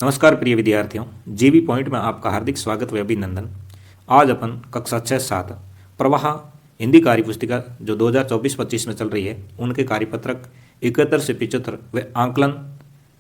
नमस्कार प्रिय विद्यार्थियों, जीबी पॉइंट में आपका हार्दिक स्वागत व अभिनंदन। आज अपन कक्षा 6-7 प्रवाह हिंदी कार्य पुस्तिका जो 2024-25 में चल रही है उनके कार्यपत्रक 71 से 75 व आंकलन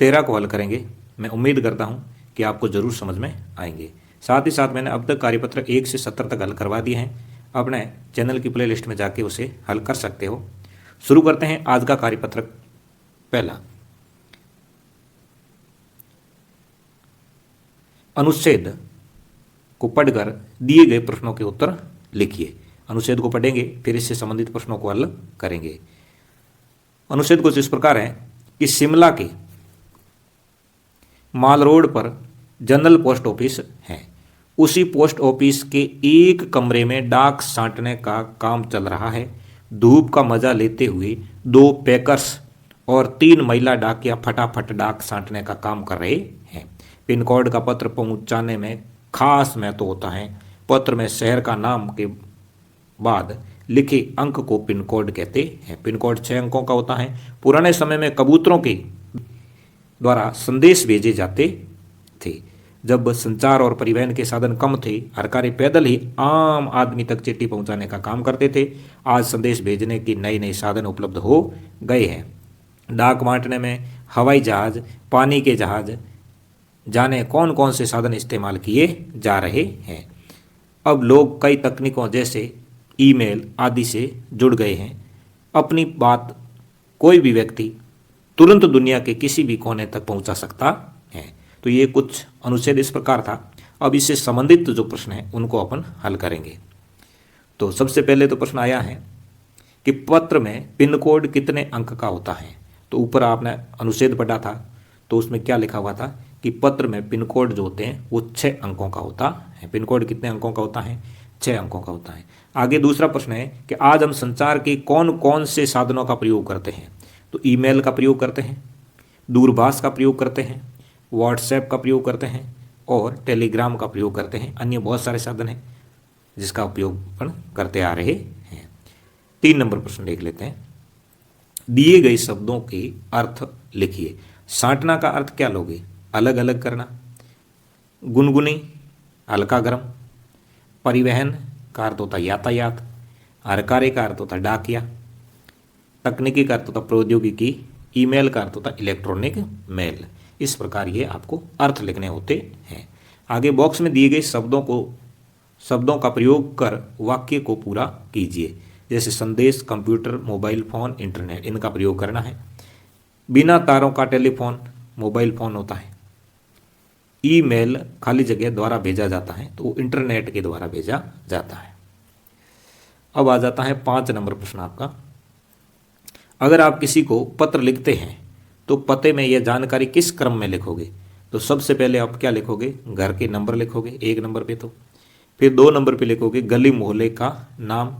13 को हल करेंगे। मैं उम्मीद करता हूं कि आपको जरूर समझ में आएंगे। साथ ही साथ मैंने अब तक कार्यपत्रक 1 से 70 तक हल करवा दिए हैं। अपने चैनल की प्ले लिस्ट में जाके उसे हल कर सकते हो। शुरू करते हैं आज का कार्यपत्रक। पहला, अनुच्छेद को पढ़कर दिए गए प्रश्नों के उत्तर लिखिए। अनुच्छेद को पढ़ेंगे फिर इससे संबंधित प्रश्नों को हल करेंगे। अनुच्छेद कुछ इस प्रकार है कि शिमला के माल रोड पर जनरल पोस्ट ऑफिस है। उसी पोस्ट ऑफिस के एक कमरे में डाक छांटने का काम चल रहा है। धूप का मजा लेते हुए 2 पैकर्स और 3 महिला डाकिया फटाफट डाक छांटने का काम कर रहे हैं। पिन कोड का पत्र पहुंचाने में खास महत्व होता है। पत्र में शहर का नाम के बाद लिखे अंक को पिन कोड कहते हैं। पिन कोड 6 अंकों का होता है। पुराने समय में कबूतरों के द्वारा संदेश भेजे जाते थे। जब संचार और परिवहन के साधन कम थे, हर कार्य पैदल ही आम आदमी तक चिट्ठी पहुंचाने का काम करते थे। आज संदेश भेजने के नए नए साधन उपलब्ध हो गए हैं। डाक बांटने में हवाई जहाज, पानी के जहाज, जाने कौन कौन से साधन इस्तेमाल किए जा रहे हैं। अब लोग कई तकनीकों जैसे ईमेल आदि से जुड़ गए हैं। अपनी बात कोई भी व्यक्ति तुरंत दुनिया के किसी भी कोने तक पहुंचा सकता है। तो ये कुछ अनुच्छेद इस प्रकार था। अब इससे संबंधित जो प्रश्न है उनको अपन हल करेंगे। तो सबसे पहले तो प्रश्न आया है कि पत्र में पिन कोड कितने अंक का होता है। तो ऊपर आपने अनुच्छेद पढ़ा था तो उसमें क्या लिखा हुआ था कि पत्र में पिन कोड जो होते हैं वो 6 अंकों का होता है। पिन कोड कितने अंकों का होता है? 6 अंकों का होता है। आगे दूसरा प्रश्न है कि आज हम संचार के कौन कौन से साधनों का प्रयोग करते हैं। तो ईमेल का प्रयोग करते हैं, दूरभाष का प्रयोग करते हैं, व्हाट्सएप का प्रयोग करते हैं और टेलीग्राम का प्रयोग करते हैं। अन्य बहुत सारे साधन हैं जिसका उपयोग अपन करते आ रहे हैं। 3 नंबर प्रश्न देख लेते हैं। दिए गए शब्दों के अर्थ लिखिए। छांटना का अर्थ क्या लोगे? अलग अलग करना, गुनगुनी, हल्का गर्म, परिवहन का अर्थ होता यातायात, हरकारे का अर्थ होता डाकिया, तकनीकी का अर्थ होता प्रौद्योगिकी, ईमेल का अर्थ होता इलेक्ट्रॉनिक मेल। इस प्रकार ये आपको अर्थ लिखने होते हैं। आगे बॉक्स में दिए गए शब्दों का प्रयोग कर वाक्य को पूरा कीजिए। जैसे संदेश, कंप्यूटर, मोबाइल फोन, इंटरनेट, इनका प्रयोग करना है। बिना तारों का टेलीफोन मोबाइल फोन होता है। ईमेल खाली जगह द्वारा भेजा जाता है तो वो इंटरनेट के द्वारा भेजा जाता है। अब आ जाता है 5 नंबर प्रश्न आपका। अगर आप किसी को पत्र लिखते हैं तो पते में यह जानकारी किस क्रम में लिखोगे? तो सबसे पहले आप क्या लिखोगे? घर के नंबर लिखोगे 1 नंबर पे। तो फिर 2 नंबर पे लिखोगे गली मोहल्ले का नाम,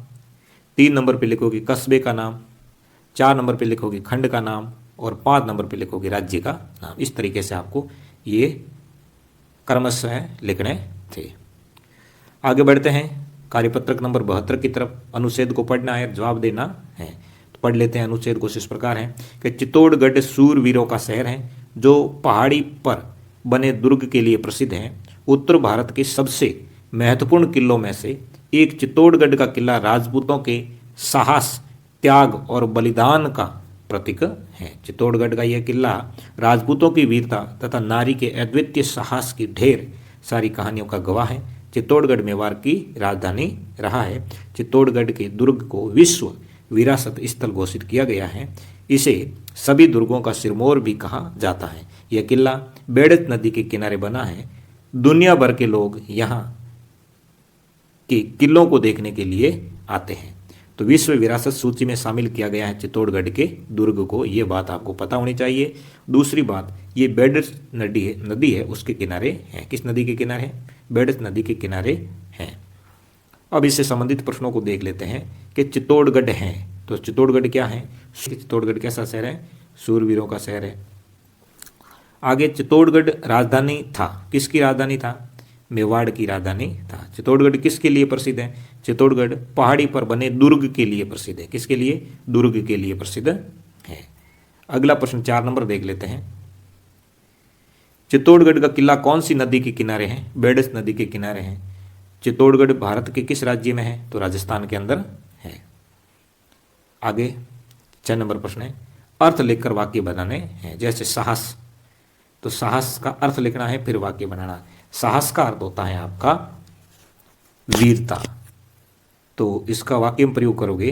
3 नंबर पे लिखोगे कस्बे का नाम, 4 नंबर पे लिखोगे खंड का नाम और 5 नंबर पे लिखोगे राज्य का नाम। इस तरीके से आपको ये क्रमशः लिखने थे। आगे बढ़ते हैं कार्यपत्रक नंबर 72 की तरफ। अनुच्छेद को पढ़ना है, जवाब देना है। तो पढ़ लेते हैं। अनुच्छेद कुछ इस प्रकार है कि चित्तौड़गढ़ सूरवीरों का शहर है जो पहाड़ी पर बने दुर्ग के लिए प्रसिद्ध है। उत्तर भारत के सबसे महत्वपूर्ण किलों में से एक चित्तौड़गढ़ का किला राजपूतों के साहस, त्याग और बलिदान का प्रतीक है। चित्तौड़गढ़ का यह किला राजपूतों की वीरता तथा नारी के अद्वितीय साहस की ढेर सारी कहानियों का गवाह है। चित्तौड़गढ़ मेवाड़ की राजधानी रहा है। चित्तौड़गढ़ के दुर्ग को विश्व विरासत स्थल घोषित किया गया है। इसे सभी दुर्गों का सिरमौर भी कहा जाता है। यह किला बेड़त नदी के किनारे बना है। दुनिया भर के लोग यहाँ के किलों को देखने के लिए आते हैं। तो विश्व विरासत सूची में शामिल किया गया है चित्तौड़गढ़ के दुर्ग को। ये बात आपको पता होनी चाहिए। दूसरी बात, ये बेड़त नदी है उसके किनारे है। किस नदी के किनारे है? बेड़त नदी के किनारे है। अब इससे संबंधित प्रश्नों को देख लेते हैं कि चित्तौड़गढ़ है तो चित्तौड़गढ़ क्या है? चित्तौड़गढ़ कैसा शहर है? सूरवीरों का शहर है। आगे चित्तौड़गढ़ राजधानी था। किसकी राजधानी था? मेवाड़ की राजधानी था। चित्तौड़गढ़ किसके लिए प्रसिद्ध है? चित्तौड़गढ़ पहाड़ी पर बने दुर्ग के लिए प्रसिद्ध है। किसके लिए? दुर्ग के लिए प्रसिद्ध है। अगला प्रश्न 4 नंबर देख लेते हैं चित्तौड़गढ़ का किला कौन सी नदी के किनारे है? बेडस नदी के किनारे है। चित्तौड़गढ़ भारत के किस राज्य में है? तो राजस्थान के अंदर है। आगे 6 नंबर प्रश्न है, अर्थ लेकर वाक्य बनाने हैं। जैसे साहस, तो साहस का अर्थ लिखना है, फिर वाक्य बनाना। साहस का अर्थ होता है आपका वीरता, तो इसका वाक्य में प्रयोग करोगे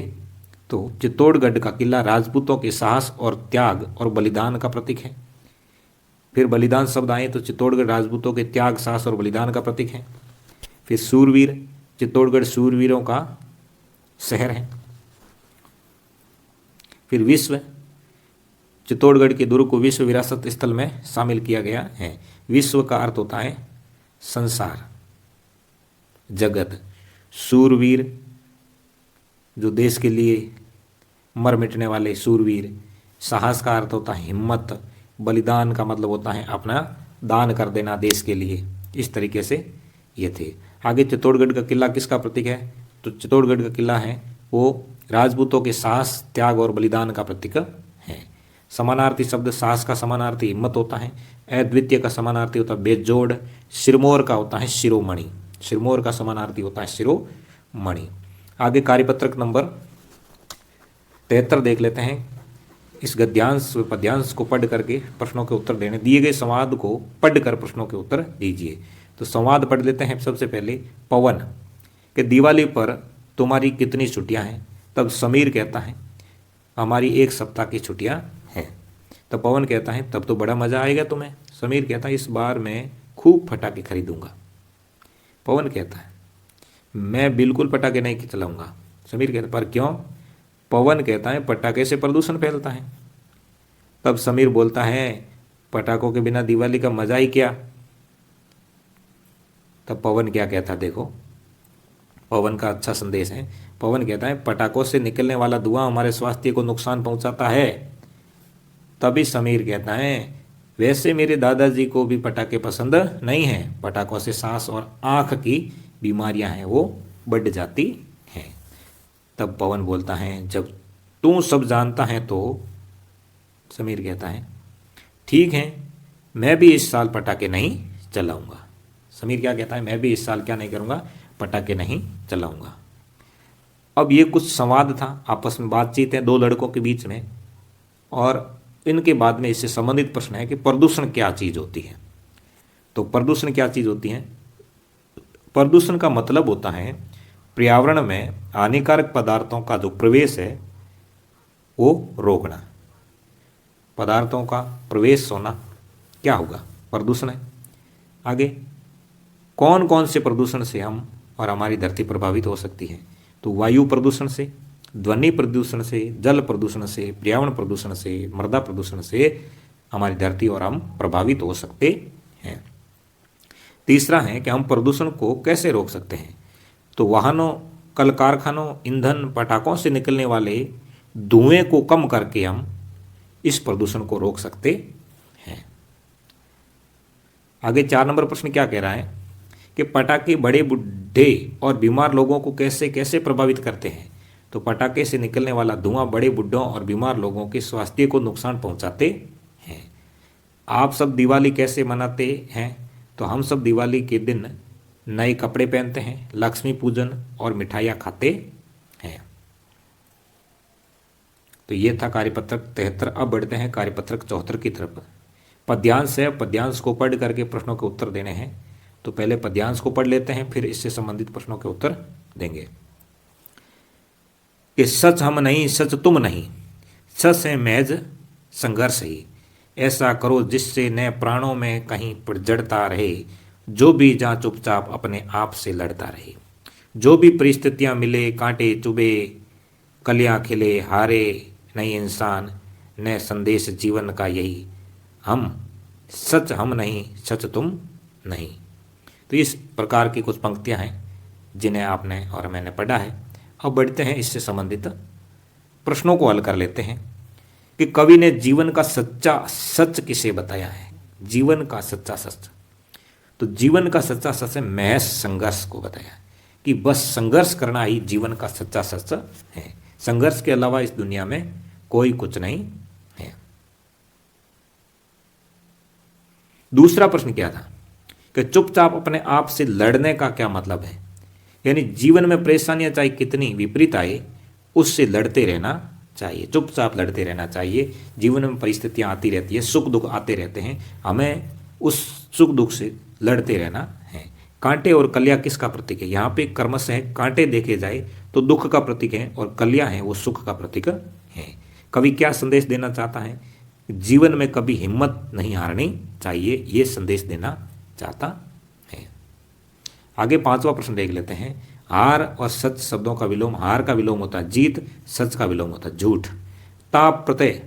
तो चित्तौड़गढ़ का किला राजपूतों के साहस और त्याग और बलिदान का प्रतीक है। फिर बलिदान शब्द आए तो चित्तौड़गढ़ राजपूतों के त्याग, साहस और बलिदान का प्रतीक है। फिर सूरवीर, चित्तौड़गढ़ सूरवीरों का शहर है। फिर विश्व, चित्तौड़गढ़ के दुर्ग को विश्व विरासत स्थल में शामिल किया गया है। विश्व का अर्थ होता है संसार, जगत। सूरवीर, जो देश के लिए मर मिटने वाले सूरवीर। साहस का अर्थ होता है हिम्मत। बलिदान का मतलब होता है अपना दान कर देना देश के लिए। इस तरीके से ये थे। आगे चित्तौड़गढ़ का किला किसका प्रतीक है? तो चित्तौड़गढ़ का किला है वो राजपूतों के साहस, त्याग और बलिदान का प्रतीक है। समानार्थी शब्द, साहस का समानार्थी हिम्मत होता है। अद्वितीय का समानार्थी होता है बेजोड़। सिरमौर का होता है शिरोमणि। सिरमौर का समानार्थी होता है शिरोमणि। आगे कार्यपत्रक नंबर 73 देख लेते हैं। इस गद्यांश व पद्यांश को पढ़ करके प्रश्नों के उत्तर देने। दिए गए संवाद को पढ़कर प्रश्नों के उत्तर दीजिए। तो संवाद पढ़ लेते हैं। सबसे पहले पवन कि दिवाली पर तुम्हारी कितनी छुट्टियां हैं? तब समीर कहता है हमारी 1 सप्ताह की छुट्टियां हैं। तब पवन कहता है तब तो बड़ा मजा आएगा तुम्हें। समीर कहता है इस बार मैं खूब पटाखे खरीदूंगा। पवन कहता है मैं बिल्कुल पटाखे नहीं चलाऊंगा। समीर कहता है पर क्यों? पवन कहता है पटाखे से प्रदूषण फैलता है। तब समीर बोलता है पटाखों के बिना दिवाली का मजा ही क्या। तब पवन क्या कहता है, देखो पवन का अच्छा संदेश है। पवन कहता है पटाखों से निकलने वाला धुआं हमारे स्वास्थ्य को नुकसान पहुंचाता है। तभी समीर कहता है वैसे मेरे दादाजी को भी पटाखे पसंद नहीं हैं। पटाखों से सांस और आंख की बीमारियां हैं वो बढ़ जाती हैं। तब पवन बोलता है जब तू सब जानता है तो। समीर कहता है ठीक है मैं भी इस साल पटाखे नहीं चलाऊंगा। समीर क्या कहता है मैं भी इस साल क्या नहीं करूंगा, पटाखे नहीं चलाऊंगा। अब ये कुछ संवाद था, आपस में बातचीत है 2 लड़कों के बीच में। और इनके बाद में इससे संबंधित प्रश्न है कि प्रदूषण क्या चीज़ होती है। तो प्रदूषण क्या चीज़ होती है? प्रदूषण का मतलब होता है पर्यावरण में हानिकारक पदार्थों का जो प्रवेश है वो रोकना। पदार्थों का प्रवेश होना क्या होगा? प्रदूषण है। आगे कौन कौन से प्रदूषण से हम और हमारी धरती प्रभावित हो सकती है? तो वायु प्रदूषण से, ध्वनि प्रदूषण से, जल प्रदूषण से, पर्यावरण प्रदूषण से, मृदा प्रदूषण से हमारी धरती और हम प्रभावित हो सकते हैं। तीसरा है कि हम प्रदूषण को कैसे रोक सकते हैं? तो वाहनों, कल कारखानों, ईंधन, पटाखों से निकलने वाले धुएं को कम करके हम इस प्रदूषण को रोक सकते हैं। आगे 4 नंबर प्रश्न क्या कह रहा है कि पटाखे बड़े बूढ़े और बीमार लोगों को कैसे कैसे प्रभावित करते हैं? तो पटाखे से निकलने वाला धुआं बड़े बूढ़ों और बीमार लोगों के स्वास्थ्य को नुकसान पहुंचाते हैं। आप सब दिवाली कैसे मनाते हैं? तो हम सब दिवाली के दिन नए कपड़े पहनते हैं, लक्ष्मी पूजन और मिठाइयाँ खाते हैं। तो ये था कार्यपत्रक 73। अब बढ़ते हैं कार्यपत्रक 74 की तरफ। पद्यांश है, पद्यांश को पढ़ करके प्रश्नों के उत्तर देने हैं। तो पहले पद्यांश को पढ़ लेते हैं, फिर इससे संबंधित प्रश्नों के उत्तर देंगे। कि सच हम नहीं, सच तुम नहीं, सच है महज संघर्ष ही। ऐसा करो जिससे न प्राणों में कहीं पर जड़ता रहे, जो भी जहाँ चुपचाप अपने आप से लड़ता रहे। जो भी परिस्थितियाँ मिले, कांटे चुभे, कलियाँ खिले, हारे नहीं इंसान, न संदेश जीवन का यही, हम सच हम नहीं, सच तुम नहीं। तो इस प्रकार की कुछ पंक्तियाँ हैं जिन्हें आपने और मैंने पढ़ा है। अब बढ़ते हैं इससे संबंधित प्रश्नों को हल कर लेते हैं कि कवि ने जीवन का सच्चा सच किसे बताया है? जीवन का सच्चा सच, तो जीवन का सच्चा सच है महज संघर्ष को बताया कि बस संघर्ष करना ही जीवन का सच्चा सच है। संघर्ष के अलावा इस दुनिया में कोई कुछ नहीं है। दूसरा प्रश्न क्या था कि चुपचाप अपने आप से लड़ने का क्या मतलब है, यानी जीवन में परेशानियां चाहे कितनी विपरीत आए उससे लड़ते रहना चाहिए, चुपचाप लड़ते रहना चाहिए। जीवन में परिस्थितियां आती रहती है, सुख दुख आते रहते हैं, हमें उस सुख दुख से लड़ते रहना है। कांटे और कलियां किसका प्रतीक है, यहाँ पे कर्मश है, कांटे देखे जाए तो दुख का प्रतीक है और कलियां हैं वो सुख का प्रतीक है। कवि क्या संदेश देना चाहता है, जीवन में कभी हिम्मत नहीं हारनी चाहिए, ये संदेश देना चाहता है। आगे पांचवा प्रश्न देख लेते हैं। हार और सच शब्दों का विलोम, हार का विलोम होता है जीत, सच का विलोम होता है झूठ। ताप प्रत्यय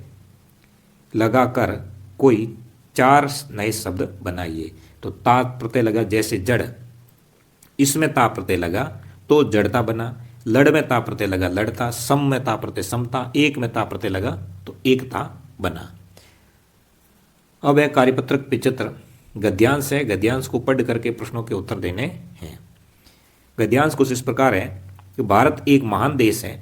लगाकर कोई 4 नए शब्द बनाइए। तो ताप प्रत्यय लगा जैसे जड़, इसमें ताप प्रत्यय लगा तो जड़ता बना, लड़ में ताप प्रत्यय लगा लड़ता, सम में ताप प्रत्यय समता, एक में ताप प्रत्यय लगा तो एकता बना। अब है कार्यपत्रक 75 गद्यांश है, गद्यांश को पढ़ करके प्रश्नों के उत्तर देने हैं। गद्यांश कुछ इस प्रकार है कि भारत एक महान देश है,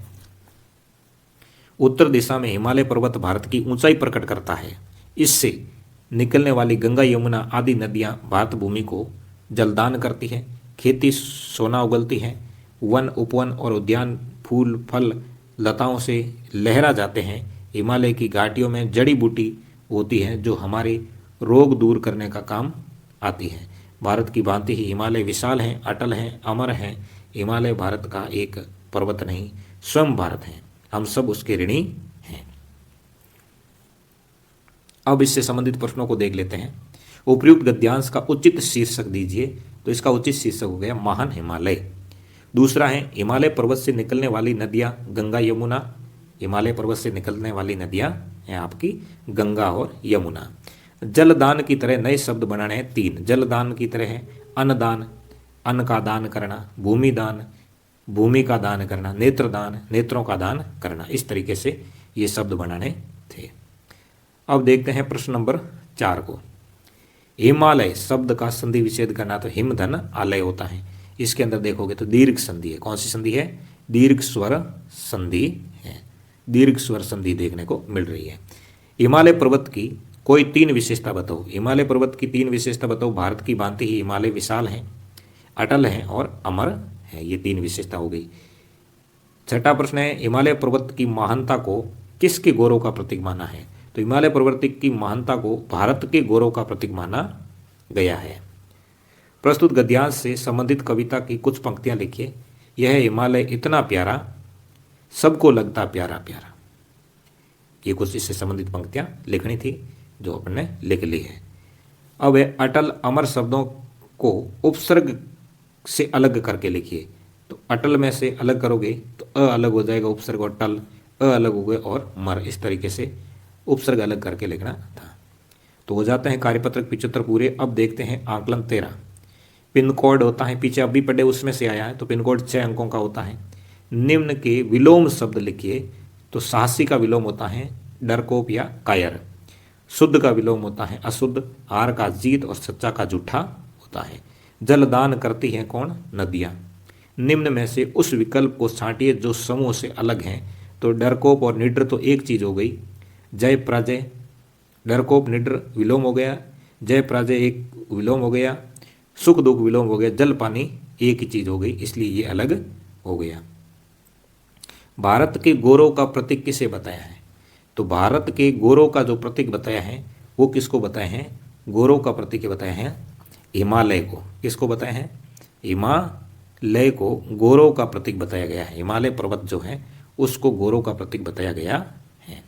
उत्तर दिशा में हिमालय पर्वत भारत की ऊंचाई प्रकट करता है, इससे निकलने वाली गंगा यमुना आदि नदियां भारत भूमि को जलदान करती है, खेती सोना उगलती है, वन उपवन और उद्यान फूल फल लताओं से लहरा जाते हैं, हिमालय की घाटियों में जड़ी बूटी होती है जो हमारे रोग दूर करने का काम आती है। भारत की भांति ही हिमालय विशाल हैं, अटल हैं, अमर हैं। हिमालय भारत का एक पर्वत नहीं, स्वयं भारत है, हम सब उसके ऋणी हैं। अब इससे संबंधित प्रश्नों को देख लेते हैं। उपयुक्त गद्यांश का उचित शीर्षक दीजिए। तो इसका उचित शीर्षक हो गया महान हिमालय। दूसरा है हिमालय पर्वत से निकलने वाली नदियां गंगा यमुना, हिमालय पर्वत से निकलने वाली नदियां हैं आपकी गंगा और यमुना। जलदान की तरह नए शब्द बनाने हैं 3। जलदान की तरह है अन्नदान, अन्न का दान करना, भूमि दान, भूमि का दान करना, नेत्रदान, नेत्रों का दान करना। इस तरीके से ये शब्द बनाने थे। अब देखते हैं प्रश्न नंबर 4 को। हिमालय शब्द का संधि विच्छेद करना, तो हिम धन आलय होता है। इसके अंदर देखोगे तो दीर्घ संधि है। कौन सी संधि है, दीर्घ स्वर संधि है, दीर्घ स्वर संधि देखने को मिल रही है। हिमालय पर्वत की कोई 3 विशेषता बताओ। हिमालय पर्वत की 3 विशेषता बताओ। भारत की भांति ही हिमालय विशाल है, अटल है और अमर है। ये 3 विशेषता हो गई। छठा प्रश्न है हिमालय पर्वत की महानता को किसके गौरव का प्रतीक माना है। तो हिमालय पर्वत की महानता को भारत के गौरव का प्रतीक माना गया है। प्रस्तुत गद्यांश से संबंधित कविता की कुछ पंक्तियां लिखिए। यह हिमालय इतना प्यारा, सबको लगता प्यारा प्यारा। ये कुछ इससे संबंधित पंक्तियां लिखनी थी जो अपन ने लिख ली है। अब है अटल अमर शब्दों को उपसर्ग से अलग करके लिखिए। तो अटल में से अलग करोगे तो अ अलग हो जाएगा उपसर्ग और टल, अ अलग हो गए और मर, इस तरीके से उपसर्ग अलग करके लिखना था। तो हो जाते हैं कार्यपत्रक 75 पूरे। अब देखते हैं आकलन 13। पिन कोड होता है, पीछे अभी पढ़े उसमें से आया है, तो पिन कोड 6 अंकों का होता है। निम्न के विलोम शब्द लिखिए। तो साहसी का विलोम होता है डरकोप या कायर। शुद्ध का विलोम होता है अशुद्ध, हार का जीत और सच्चा का झूठा होता है। जलदान करती हैं कौन, नदियाँ। निम्न में से उस विकल्प को छांटिए जो समूह से अलग हैं। तो डरकोप और निड्र तो एक चीज हो गई, जय पराजय, डरकोप निड्र विलोम हो गया, जय पराजय एक विलोम हो गया, सुख दुख विलोम हो गया, जल पानी एक ही चीज हो गई, इसलिए ये अलग हो गया। भारत के गौरव का प्रतीक किसे बताया है। तो भारत के गौरव का जो प्रतीक बताया है वो किसको बताया है, गौरव का प्रतीक बताया है हिमालय को। किसको बताया है, हिमालय को गौरव का प्रतीक बताया गया है। हिमालय पर्वत जो है उसको गौरव का प्रतीक बताया गया है।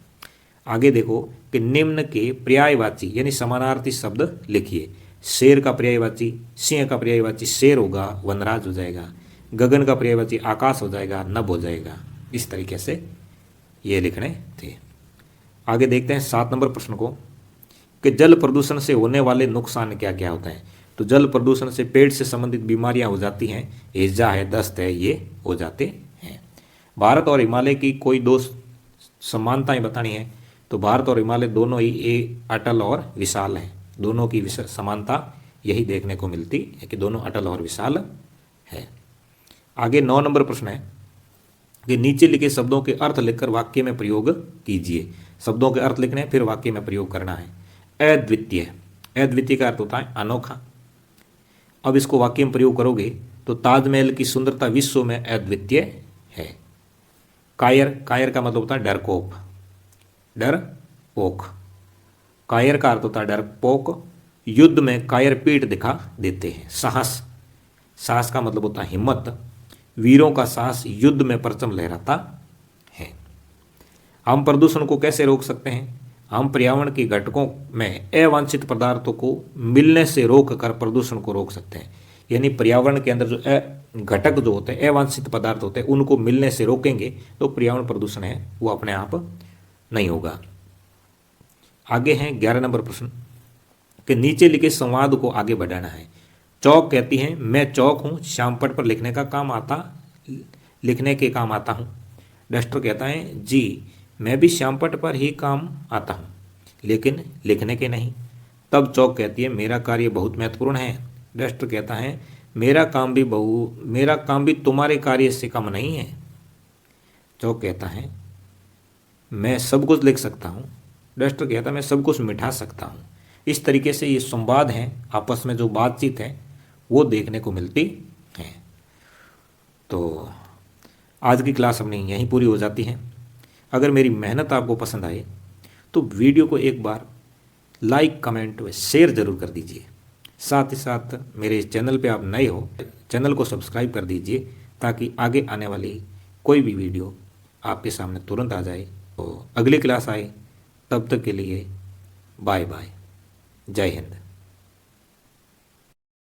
आगे देखो कि निम्न के पर्यायवाची यानी समानार्थी शब्द लिखिए। शेर का पर्यायवाची सिंह का पर्यायवाची शेर होगा, वनराज हो जाएगा। गगन का पर्यायवाची आकाश हो जाएगा, नभ हो जाएगा। इस तरीके से ये लिखने थे। आगे देखते हैं 7 नंबर प्रश्न को कि जल प्रदूषण से होने वाले नुकसान क्या क्या होता है। तो जल प्रदूषण से पेट से संबंधित बीमारियां हो जाती हैं, हैजा है, दस्त है, ये हो जाते हैं। भारत और हिमालय की कोई 2 समानताएं बतानी है। तो भारत और हिमालय दोनों ही अटल और विशाल हैं। दोनों की समानता यही देखने को मिलती है कि दोनों अटल और विशाल है। आगे 9 नंबर प्रश्न है कि नीचे लिखे शब्दों के अर्थ लिखकर वाक्य में प्रयोग कीजिए। शब्दों के अर्थ लिखने फिर वाक्य में प्रयोग करना है। अद्वितीय, अद्वितीय का अर्थ होता है अनोखा। अब इसको वाक्य में प्रयोग करोगे तो ताजमहल की सुंदरता विश्व में अद्वितीय है। कायर, कायर का मतलब होता है डरपोक, डरपोक। कायर का अर्थ होता है डरपोक। युद्ध में कायर पीठ दिखा देते हैं। साहस, साहस का मतलब होता है हिम्मत। वीरों का साहस युद्ध में परचम लहराता है। हम प्रदूषण को कैसे रोक सकते हैं? हम पर्यावरण के घटकों में अवांछित पदार्थों को मिलने से रोक कर प्रदूषण को रोक सकते हैं। यानी पर्यावरण के अंदर जो घटक जो होते हैं, अवांछित पदार्थ होते हैं, उनको मिलने से रोकेंगे तो पर्यावरण प्रदूषण है वो अपने आप नहीं होगा। आगे हैं 11 नंबर प्रश्न कि नीचे लिखे संवाद को आगे बढ़ाना है। चौक कहती है मैं चौक हूँ, श्यामपट्ट पर लिखने के काम आता हूँ। डस्टर कहता है जी मैं भी श्यामपट्ट पर ही काम आता हूँ, लेकिन लिखने के नहीं। तब चौक कहती है मेरा कार्य बहुत महत्वपूर्ण है। डस्टर कहता है मेरा काम भी तुम्हारे कार्य से कम नहीं है। चौक कहता है मैं सब कुछ लिख सकता हूँ। डस्टर कहता है मैं सब कुछ मिटा सकता हूँ। इस तरीके से ये संवाद हैं, आपस में जो बातचीत है वो देखने को मिलती है। तो आज की क्लास अपनी यहीं पूरी हो जाती है। अगर मेरी मेहनत आपको पसंद आए तो वीडियो को एक बार लाइक, कमेंट व शेयर ज़रूर कर दीजिए। साथ ही साथ मेरे चैनल पे आप नए हो, चैनल को सब्सक्राइब कर दीजिए ताकि आगे आने वाली कोई भी वीडियो आपके सामने तुरंत आ जाए। तो अगली क्लास आए, तब तक के लिए बाय बाय, जय हिंद।